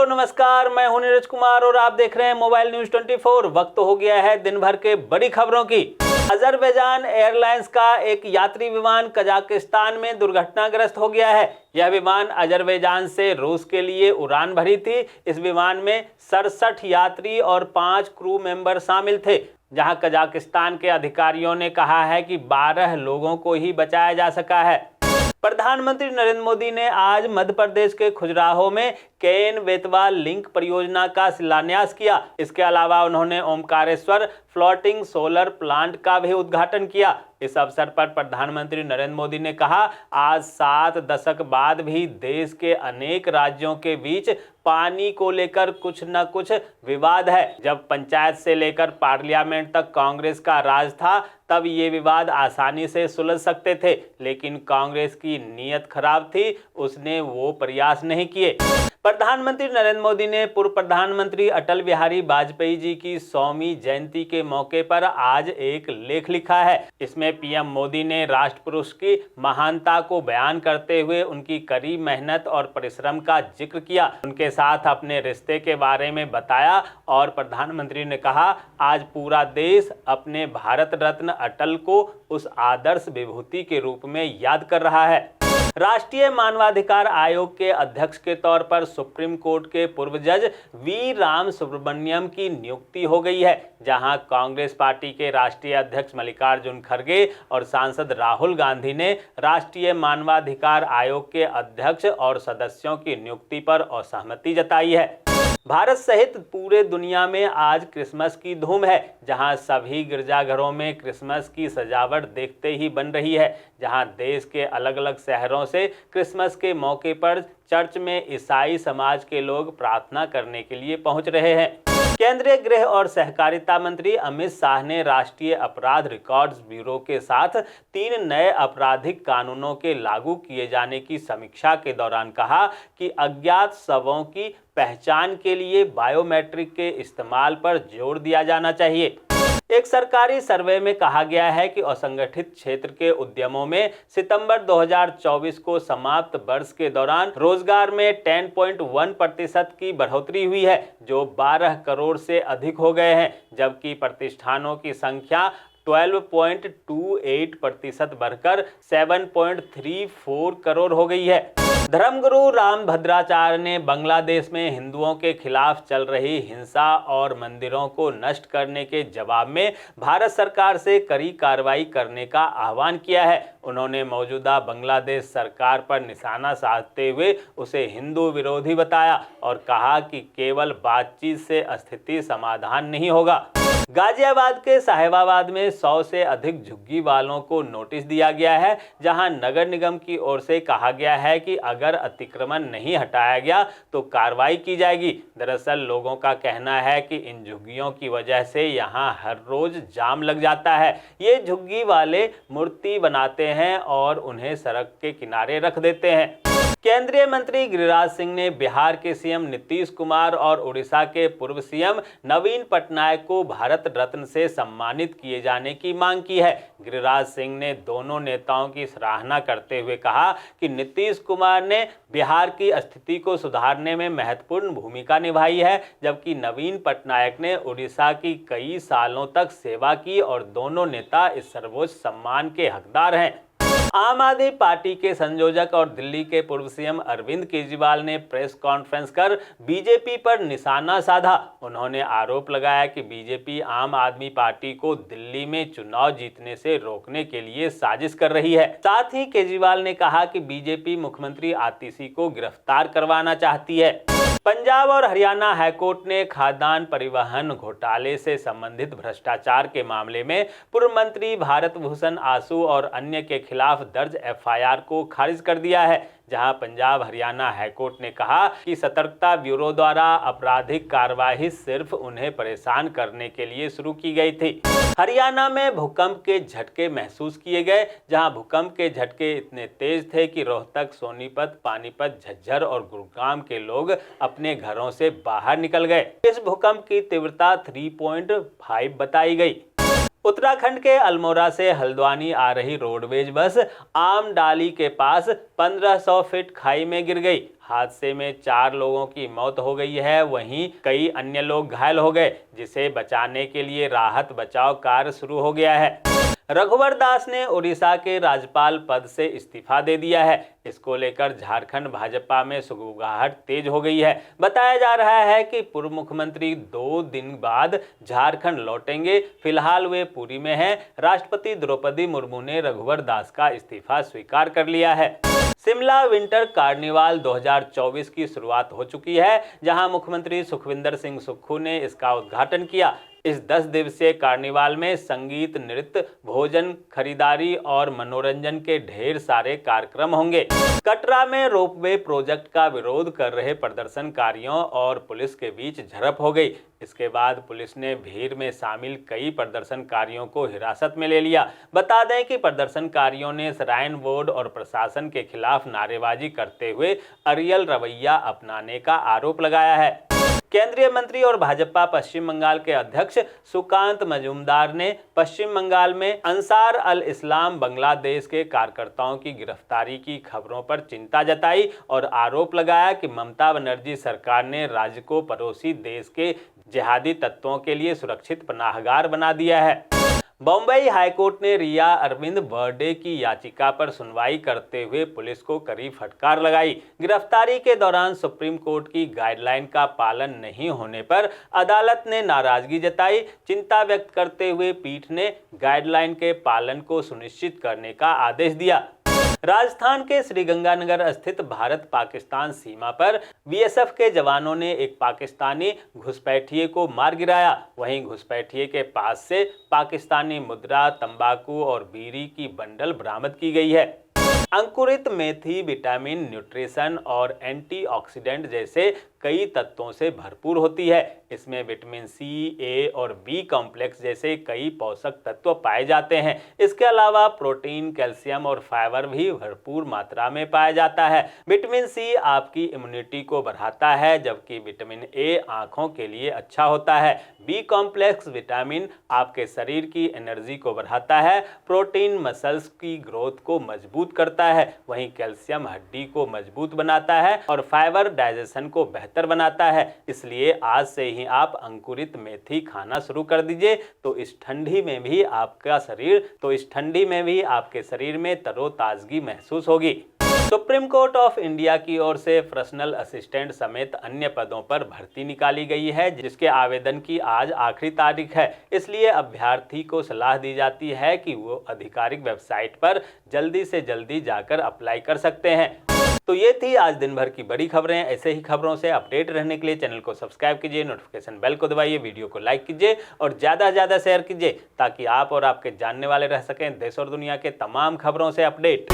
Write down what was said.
नमस्कार, मैं हूं नीरज कुमार और आप देख रहे हैं मोबाइल न्यूज 24। वक्त हो गया है दिन भर के बड़ी खबरों की। अजरबैजान एयरलाइंस का एक यात्री विमान कजाकिस्तान में दुर्घटनाग्रस्त हो गया है। यह विमान अजरबैजान से रूस के लिए उड़ान भरी थी। इस विमान में 67 यात्री और 5 क्रू मेंबर शामिल थे। जहां कजाकिस्तान के अधिकारियों ने कहा है कि 12 लोगों को ही बचाया जा सका है। प्रधानमंत्री नरेंद्र मोदी ने आज मध्य प्रदेश के खजुराहो में केन बेतवा लिंक परियोजना का शिलान्यास किया। इसके अलावा उन्होंने ओमकारेश्वर फ्लोटिंग सोलर प्लांट का भी उद्घाटन किया। इस अवसर पर प्रधानमंत्री नरेंद्र मोदी ने कहा, आज 7 दशक बाद भी देश के अनेक राज्यों के बीच पानी को लेकर कुछ न कुछ विवाद है। जब पंचायत से लेकर पार्लियामेंट तक कांग्रेस का राज था, तब ये विवाद आसानी से सुलझ सकते थे, लेकिन कांग्रेस की नीयत खराब थी, उसने वो प्रयास नहीं किए। प्रधानमंत्री नरेंद्र मोदी ने पूर्व प्रधानमंत्री अटल बिहारी वाजपेयी जी की 100वीं जयंती के मौके पर आज एक लेख लिखा है। इसमें पीएम मोदी ने राष्ट्रपुरुष की महानता को बयान करते हुए उनकी कड़ी मेहनत और परिश्रम का जिक्र किया, उनके साथ अपने रिश्ते के बारे में बताया और प्रधानमंत्री ने कहा, आज पूरा देश अपने भारत रत्न अटल को उस आदर्श विभूति के रूप में याद कर रहा है। राष्ट्रीय मानवाधिकार आयोग के अध्यक्ष के तौर पर सुप्रीम कोर्ट के पूर्व जज वी राम सुब्रमण्यम की नियुक्ति हो गई है, जहां कांग्रेस पार्टी के राष्ट्रीय अध्यक्ष मल्लिकार्जुन खड़गे और सांसद राहुल गांधी ने राष्ट्रीय मानवाधिकार आयोग के अध्यक्ष और सदस्यों की नियुक्ति पर असहमति जताई है। भारत सहित पूरे दुनिया में आज क्रिसमस की धूम है, जहां सभी गिरजाघरों में क्रिसमस की सजावट देखते ही बन रही है। जहां देश के अलग अलग शहरों से क्रिसमस के मौके पर चर्च में ईसाई समाज के लोग प्रार्थना करने के लिए पहुंच रहे हैं। केंद्रीय गृह और सहकारिता मंत्री अमित शाह ने राष्ट्रीय अपराध रिकॉर्ड्स ब्यूरो के साथ 3 नए आपराधिक कानूनों के लागू किए जाने की समीक्षा के दौरान कहा कि अज्ञात शवों की पहचान के लिए बायोमेट्रिक के इस्तेमाल पर जोर दिया जाना चाहिए। एक सरकारी सर्वे में कहा गया है कि असंगठित क्षेत्र के उद्यमों में सितंबर 2024 को समाप्त वर्ष के दौरान रोजगार में 10.1% की बढ़ोतरी हुई है, जो 12 करोड़ से अधिक हो गए हैं, जबकि प्रतिष्ठानों की संख्या 12.28% बढ़कर 7.34 करोड़ हो गई है। धर्मगुरु रामभद्राचार्य ने बांग्लादेश में हिंदुओं के खिलाफ चल रही हिंसा और मंदिरों को नष्ट करने के जवाब में भारत सरकार से कड़ी कार्रवाई करने का आह्वान किया है। उन्होंने मौजूदा बांग्लादेश सरकार पर निशाना साधते हुए उसे हिंदू विरोधी बताया और कहा कि केवल बातचीत से स्थिति समाधान नहीं होगा। गाजियाबाद के साहिबाबाद में 100 से अधिक झुग्गी वालों को नोटिस दिया गया है, जहां नगर निगम की ओर से कहा गया है कि अगर अतिक्रमण नहीं हटाया गया तो कार्रवाई की जाएगी। दरअसल लोगों का कहना है कि इन झुग्गियों की वजह से यहां हर रोज जाम लग जाता है। ये झुग्गी वाले मूर्ति बनाते हैं और उन्हें सड़क के किनारे रख देते हैं। केंद्रीय मंत्री गिरिराज सिंह ने बिहार के सीएम नीतीश कुमार और उड़ीसा के पूर्व सीएम नवीन पटनायक को भारत रत्न से सम्मानित किए जाने की मांग की है। गिरिराज सिंह ने दोनों नेताओं की सराहना करते हुए कहा कि नीतीश कुमार ने बिहार की स्थिति को सुधारने में महत्वपूर्ण भूमिका निभाई है, जबकि नवीन पटनायक ने उड़ीसा की कई सालों तक सेवा की और दोनों नेता इस सर्वोच्च सम्मान के हकदार हैं। आम आदमी पार्टी के संयोजक और दिल्ली के पूर्व सीएम अरविंद केजरीवाल ने प्रेस कॉन्फ्रेंस कर बीजेपी पर निशाना साधा। उन्होंने आरोप लगाया कि बीजेपी आम आदमी पार्टी को दिल्ली में चुनाव जीतने से रोकने के लिए साजिश कर रही है। साथ ही केजरीवाल ने कहा कि बीजेपी मुख्यमंत्री आतिशी को गिरफ्तार करवाना चाहती है। पंजाब और हरियाणा हाईकोर्ट ने खाद्यान्न परिवहन घोटाले से संबंधित भ्रष्टाचार के मामले में पूर्व मंत्री भारत भूषण आसू और अन्य के खिलाफ दर्ज एफआईआर को खारिज कर दिया है, जहां पंजाब हरियाणा हाईकोर्ट ने कहा कि सतर्कता ब्यूरो द्वारा आपराधिक कार्रवाई सिर्फ उन्हें परेशान करने के लिए शुरू की गई थी। हरियाणा में भूकंप के झटके महसूस किए गए, जहां भूकंप के झटके इतने तेज थे कि रोहतक, सोनीपत, पानीपत, झज्जर और गुरुग्राम के लोग अपने घरों से बाहर निकल गए। इस भूकंप की तीव्रता 3.5 बताई गई। उत्तराखंड के अल्मोड़ा से हल्द्वानी आ रही रोडवेज बस आमडाली के पास 1500 फीट खाई में गिर गई। हादसे में 4 लोगों की मौत हो गई है, वहीं कई अन्य लोग घायल हो गए, जिसे बचाने के लिए राहत बचाव कार्य शुरू हो गया है। रघुवर दास ने उड़ीसा के राज्यपाल पद से इस्तीफा दे दिया है। इसको लेकर झारखंड भाजपा में सुगबुगाहट तेज हो गई है। बताया जा रहा है कि पूर्व मुख्यमंत्री 2 दिन बाद झारखंड लौटेंगे। फिलहाल वे पुरी में हैं। राष्ट्रपति द्रौपदी मुर्मू ने रघुवर दास का इस्तीफा स्वीकार कर लिया है। शिमला विंटर कार्निवाल 2024 की शुरुआत हो चुकी है, जहां मुख्यमंत्री सुखविंदर सिंह सुक्खू ने इसका उद्घाटन किया। इस 10 दिवसीय कार्निवाल में संगीत, नृत्य, भोजन, खरीदारी और मनोरंजन के ढेर सारे कार्यक्रम होंगे। कटरा में रोपवे प्रोजेक्ट का विरोध कर रहे प्रदर्शनकारियों और पुलिस के बीच झड़प हो गई। इसके बाद पुलिस ने भीड़ में शामिल कई प्रदर्शनकारियों को हिरासत में ले लिया। बता दें कि प्रदर्शनकारियों ने श्राइन बोर्ड और प्रशासन के खिलाफ नारेबाजी करते हुए अड़ियल रवैया अपनाने का आरोप लगाया है। केंद्रीय मंत्री और भाजपा पश्चिम बंगाल के अध्यक्ष सुकांत मजूमदार ने पश्चिम बंगाल में अंसार अल इस्लाम बांग्लादेश के कार्यकर्ताओं की गिरफ्तारी की खबरों पर चिंता जताई और आरोप लगाया कि ममता बनर्जी सरकार ने राज्य को पड़ोसी देश के जिहादी तत्वों के लिए सुरक्षित पनाहगार बना दिया है। बम्बई हाईकोर्ट ने रिया अरविंद बर्डे की याचिका पर सुनवाई करते हुए पुलिस को कड़ी फटकार लगाई। गिरफ्तारी के दौरान सुप्रीम कोर्ट की गाइडलाइन का पालन नहीं होने पर अदालत ने नाराजगी जताई। चिंता व्यक्त करते हुए पीठ ने गाइडलाइन के पालन को सुनिश्चित करने का आदेश दिया। राजस्थान के श्रीगंगानगर स्थित भारत पाकिस्तान सीमा पर बीएसएफ के जवानों ने एक पाकिस्तानी घुसपैठिए को मार गिराया। वहीं घुसपैठिए के पास से पाकिस्तानी मुद्रा, तंबाकू और बीड़ी की बंडल बरामद की गई है। अंकुरित मेथी विटामिन, न्यूट्रिशन और एंटीऑक्सीडेंट जैसे कई तत्वों से भरपूर होती है। इसमें विटामिन सी, ए और बी कॉम्प्लेक्स जैसे कई पोषक तत्व पाए जाते हैं। इसके अलावा प्रोटीन, कैल्शियम और फाइबर भी भरपूर मात्रा में पाया जाता है। विटामिन सी आपकी इम्यूनिटी को बढ़ाता है, जबकि विटामिन ए आंखों के लिए अच्छा होता है। बी कॉम्प्लेक्स विटामिन आपके शरीर की एनर्जी को बढ़ाता है। प्रोटीन मसल्स की ग्रोथ को मजबूत करता है, वहीं कैल्शियम हड्डी को मजबूत बनाता है और फाइबर डाइजेशन को बेहतर बनाता है। इसलिए आज से ही आप अंकुरित मेथी खाना शुरू कर दीजिए तो इस ठंडी में भी आपके शरीर में तरोताजगी महसूस होगी। सुप्रीम कोर्ट ऑफ इंडिया की ओर से पर्सनल असिस्टेंट समेत अन्य पदों पर भर्ती निकाली गई है, जिसके आवेदन की आज आखिरी तारीख है। इसलिए अभ्यर्थी को सलाह दी जाती है कि वो आधिकारिक वेबसाइट पर जल्दी से जल्दी जाकर अप्लाई कर सकते हैं। तो ये थी आज दिन भर की बड़ी खबरें। ऐसे ही खबरों से अपडेट रहने के लिए चैनल को सब्सक्राइब कीजिए, नोटिफिकेशन बेल को दबाइए, वीडियो को लाइक कीजिए और ज़्यादा से ज़्यादा शेयर कीजिए, ताकि आप और आपके जानने वाले रह सकें देश और दुनिया के तमाम खबरों से अपडेट।